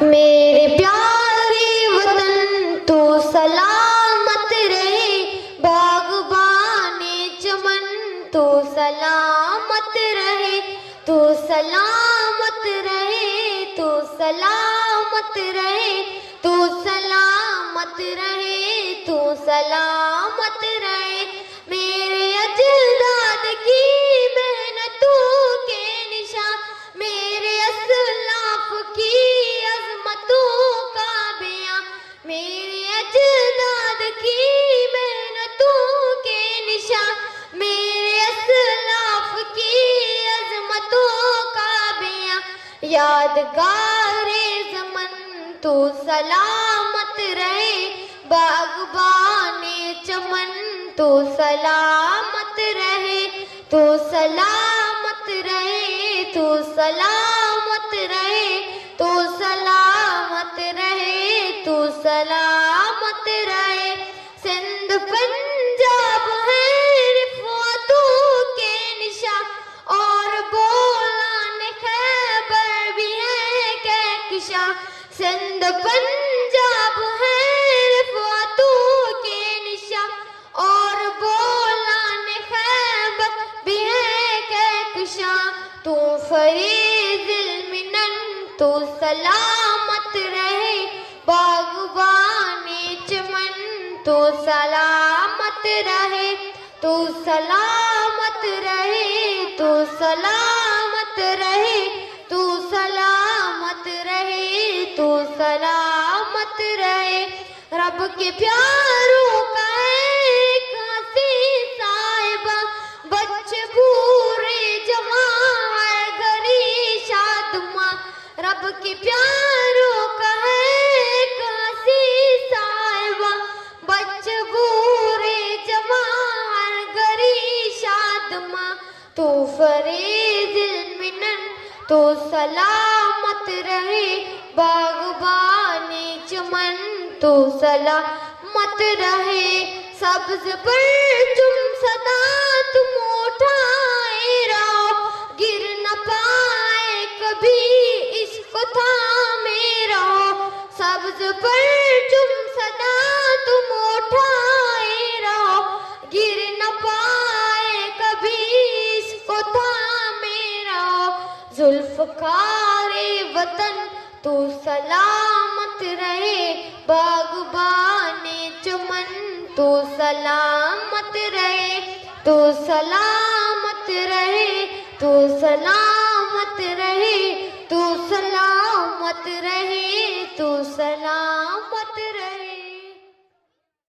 मेरे प्यारे वतन तू सलामत रहे, बागबाने चमन तू सलामत रहे, तू सलामत रहे, तू सलामत रहे, तू सलामत रहे, तू सलामत रहे। मेरे अजदाद की मेहनतों के निशान, मेरे असलाफ की मेरे अजदाद की मेहनतों के निशान, मेरे असलाफ की अजमतों का बयां। यादगारे ज़मन तू सलामत रहे, बागबाने चमन तू सलामत रहे, तू सलामत रहे, तू सलामत रहे, तू सलामत रहे, तू सलामत रहे। सिंध पंजाब है रिफ़ातों के निशान, और बोलान खैबर भी है कहकशां। सिंध पंजाब है रिफ़ातों के निशान, और बोलान खैबर भी है कहकशां। तू फरीज़िल मिनन तू सलामत रहे, बागबाने चमन तू सलामत रहे, तू सलामत रहे, तू सलामत रहे, तू सलामत रहे, तू सलामत रहे। रब के प्यारों का एक हंसी साहिबा, बच्चे बूढ़े जवान हर घड़ी शादुमा। रब के प्यारों का एक हंसी साहिबा, बच्चे बूढ़े जवान हर घड़ी शादुमा। तू फरीज़िल मिनन तू सलामत रहे, बागबाने चमन तू सलामत रहे। सब्ज़ परचम सदा तुम उठाए रहो, गिर न पाए कभी इसको थामे रहो। सब्ज़ परचम सदा तुम उठाए रहो, गिर न पाए कभी इसको थामे रहो। ज़ुल्फ़कारे वतन तू सलामत रहे, बागबाने चमन तू सलामत रहे, तू सलामत रहे, तू सलामत रहे, तू सलामत रहे, तू सलामत रहे।